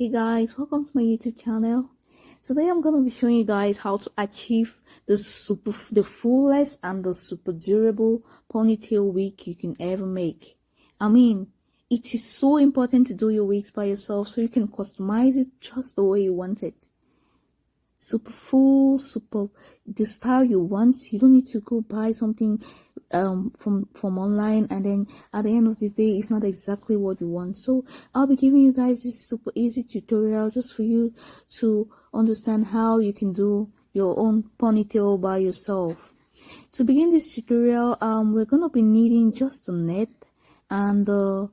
Hey guys, welcome to my YouTube channel. Today I'm gonna be showing you guys how to achieve the fullest and the super durable ponytail wig you can ever make. I mean, it is so important to do your wigs by yourself so you can customize it just the way you want it. Super full, super the style you want. You don't need to go buy something from online, and then at the end of the day it's not exactly what you want. So I'll be giving you guys this super easy tutorial just for you to understand how you can do your own ponytail by yourself. To begin this tutorial, we're gonna be needing just the net and the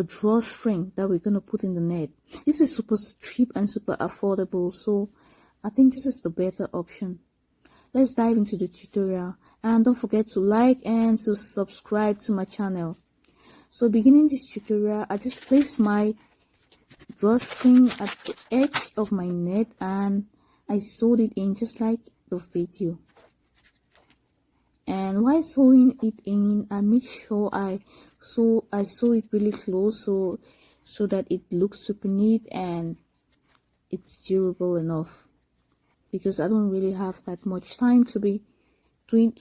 drawstring that we're gonna put in the net. This is super cheap and super affordable, so I think this is the better option. Let's dive into the tutorial, and don't forget to like and to subscribe to my channel. So beginning this tutorial, I just place my drawstring at the edge of my net and I sewed it in just like the video. And while sewing it in, I make sure I sew it really close so that it looks super neat and it's durable enough, because I don't really have that much time to be doing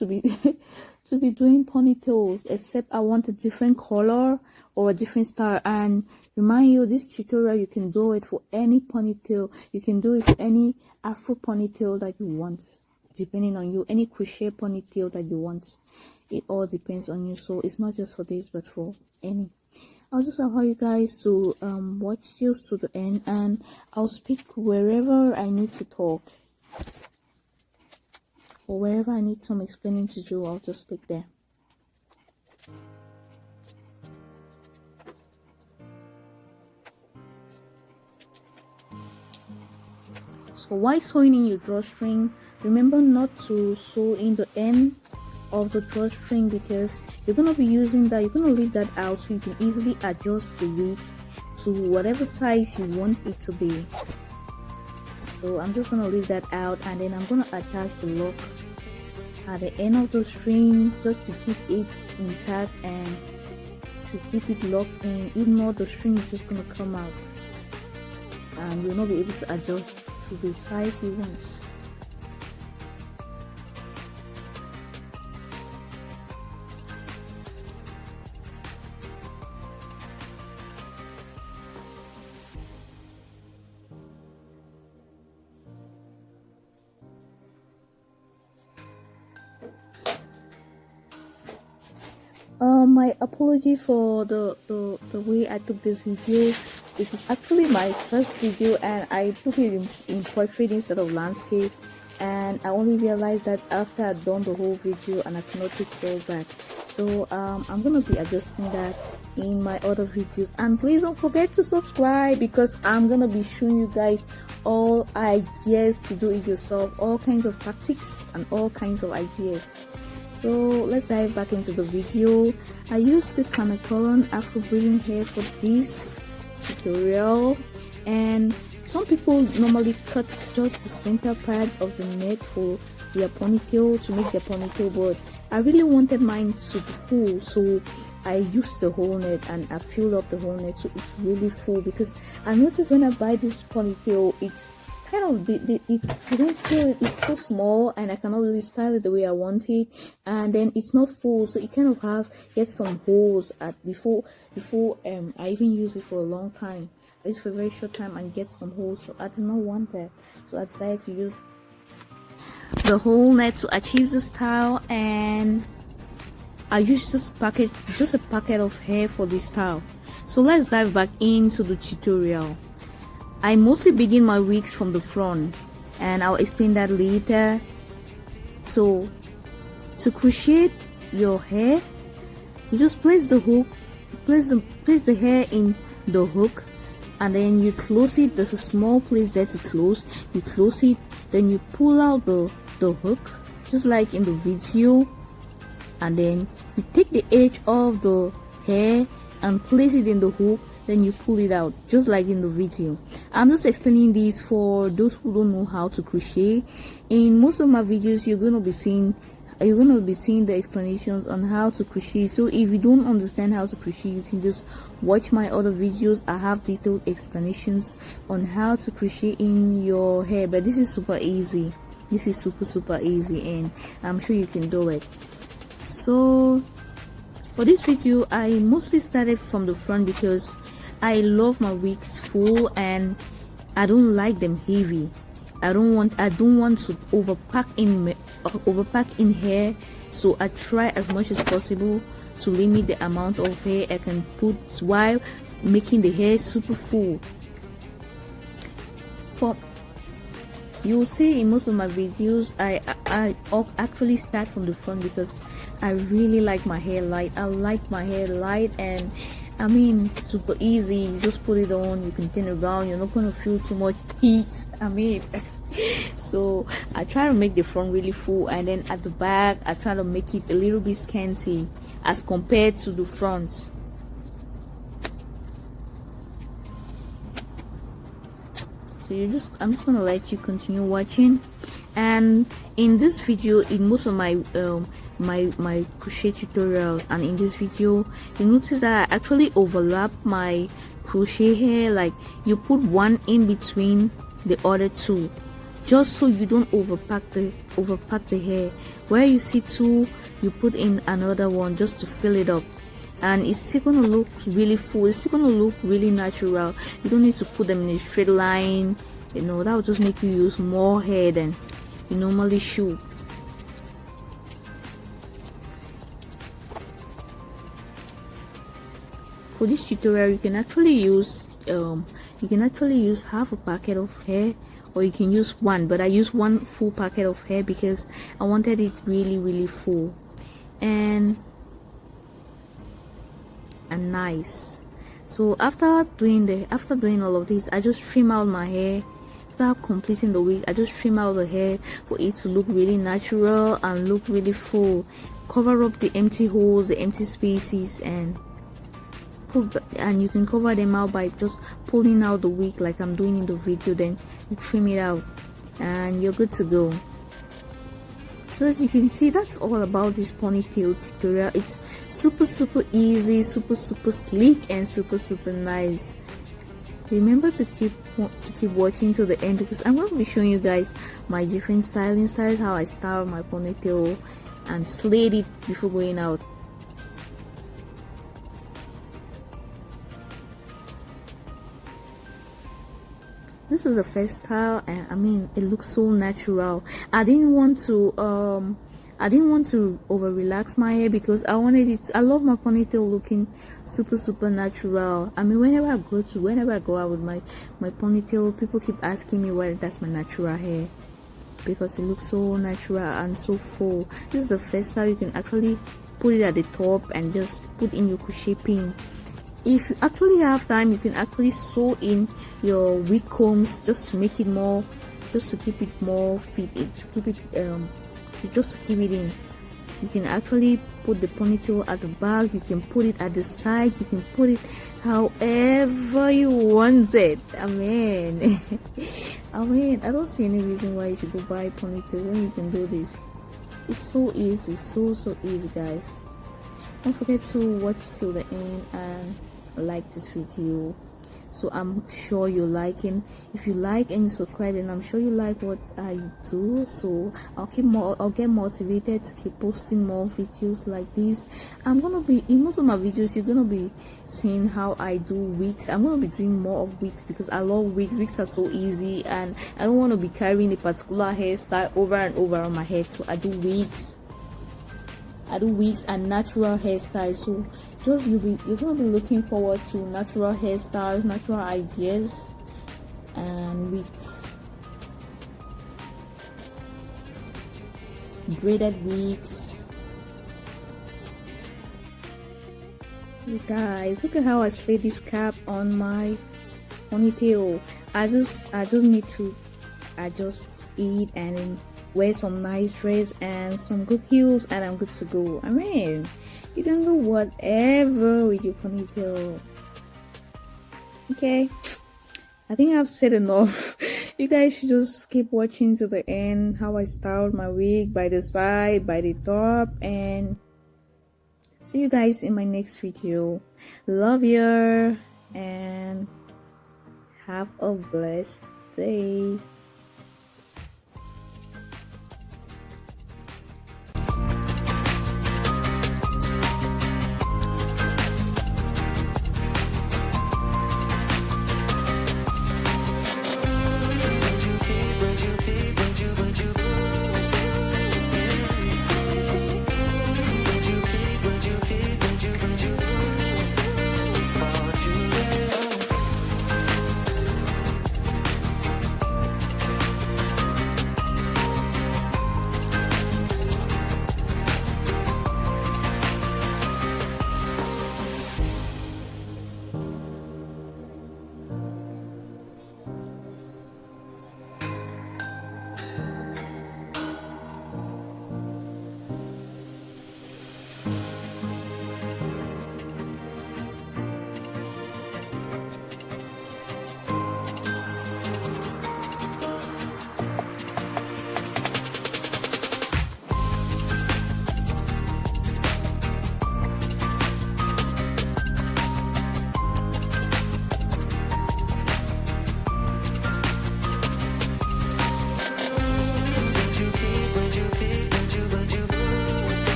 ponytails, except I want a different color or a different style. And remind you, this tutorial you can do it for any ponytail. You can do it for any Afro ponytail that you want, depending on you, any crochet ponytail that you want. It all depends on you, so it's not just for this but for any. I'll just allow you guys to watch this to the end, and I'll speak wherever I need to talk. Or wherever I need some explaining to do, I'll just speak there. So while sewing in your drawstring, remember not to sew in the end of the drawstring, because you're going to be using that. You're going to leave that out so you can easily adjust the wig to whatever size you want it to be. So I'm just gonna leave that out, and then I'm gonna attach the lock at the end of the string just to keep it intact and to keep it locked in. If not, the string is just gonna come out and you'll not be able to adjust to the size you want. My apology for the way I took this video. It is actually my first video and I took it in portrait instead of landscape, and I only realized that after I'd done the whole video and I cannot take it all back. So I'm gonna be adjusting that in my other videos. And please don't forget to subscribe, because I'm gonna be showing you guys all ideas to do it yourself, all kinds of tactics and all kinds of ideas. So let's dive back into the video. I used the Ponytail Afro braiding hair for this tutorial, and some people normally cut just the center part of the neck for their ponytail to make their ponytail, but I really wanted mine super full, so I used the whole net and I filled up the whole net so it's really full. Because I noticed when I buy this ponytail, it's kind of I don't feel it, it's so small and I cannot really style it the way I want it, and then it's not full, so it kind of get some holes at before I even use it for a long time. I used for a very short time and get some holes, so I did not want that, so I decided to use the whole net to achieve the style. And I used just a packet of hair for this style. So let's dive back into the tutorial. I mostly begin my wigs from the front, and I'll explain that later. So to crochet your hair, you just place the hook, place the hair in the hook, and then you close it. There's a small place there to close. You close it, then you pull out the hook just like in the video, and then you take the edge of the hair and place it in the hook, then you pull it out just like in the video. I'm just explaining this for those who don't know how to crochet. In most of my videos you're going to be seeing you're gonna be seeing the explanations on how to crochet. So if you don't understand how to crochet, you can just watch my other videos. I have detailed explanations on how to crochet in your hair, but this is super easy. This is super easy, and I'm sure you can do it. So for this video, I mostly started from the front because I love my wigs full and I don't like them heavy. I don't want to overpack in hair, so I try as much as possible to limit the amount of hair I can put while making the hair super full. You'll see in most of my videos I actually start from the front because I really like my hair light. I like my hair light, and I mean, super easy. You just put it on, you can turn it around, you're not going to feel too much heat. I mean, so I try to make the front really full, and then at the back I try to make it a little bit scanty as compared to the front. So I'm just gonna let you continue watching. And in this video, in most of my my crochet tutorials, and in this video, you notice that I actually overlap my crochet hair. Like, you put one in between the other two, just so you don't overpack the hair. Where you see two, you put in another one just to fill it up, and it's still gonna look really full. It's still gonna look really natural. You don't need to put them in a straight line, you know. That will just make you use more hair than you normally should. For this tutorial, you can actually use half a packet of hair, or you can use one, but I use one full packet of hair because I wanted it really full and nice. So after doing all of this, I just trim out my hair. After completing the wig, I just trim out the hair for it to look really natural and look really full. Cover up the empty holes, the empty spaces, and you can cover them out by just pulling out the wig like I'm doing in the video. Then you trim it out and you're good to go. So as you can see, that's all about this ponytail tutorial. It's super easy, super sleek, and super nice. Remember to keep watching till the end, because I'm going to be showing you guys my different styles, how I style my ponytail and slayed it before going out. This is the first style, and I mean, it looks so natural. I didn't want to over relax my hair because I wanted it. I love my ponytail looking super natural. I mean, whenever I go out with my ponytail, people keep asking me why that's my natural hair, because it looks so natural and so full. This is the first style. You can actually put it at the top and just put in your crochet pin. If you actually have time, you can actually sew in your wig combs just to make it more, just to keep it more fit, just to keep it in. You can actually put the ponytail at the back, you can put it at the side, you can put it however you want it. I mean, I don't see any reason why you should go buy a ponytail when you can do this. It's so easy, so easy, guys. Don't forget to watch till the end and like this video. So I'm sure you're liking. If you like and you subscribe, and I'm sure you like what I do, so I'll get motivated to keep posting more videos like this. I'm gonna be in most of my videos, you're gonna be seeing how I do wigs. I'm gonna be doing more of wigs because I love wigs. Wigs are so easy, and I don't want to be carrying a particular hairstyle over and over on my head, so I do wigs and natural hairstyles. So just you're gonna be looking forward to natural hairstyles, natural ideas, and wigs, braided wigs. You guys, look at how I slayed this cap on my ponytail. I just need to adjust it and then wear some nice dress and some good heels, and I'm good to go. I mean, you can do whatever with your ponytail. Okay, I think I've said enough. You guys should just keep watching to the end how I styled my wig by the side, by the top, and see you guys in my next video. Love you and have a blessed day.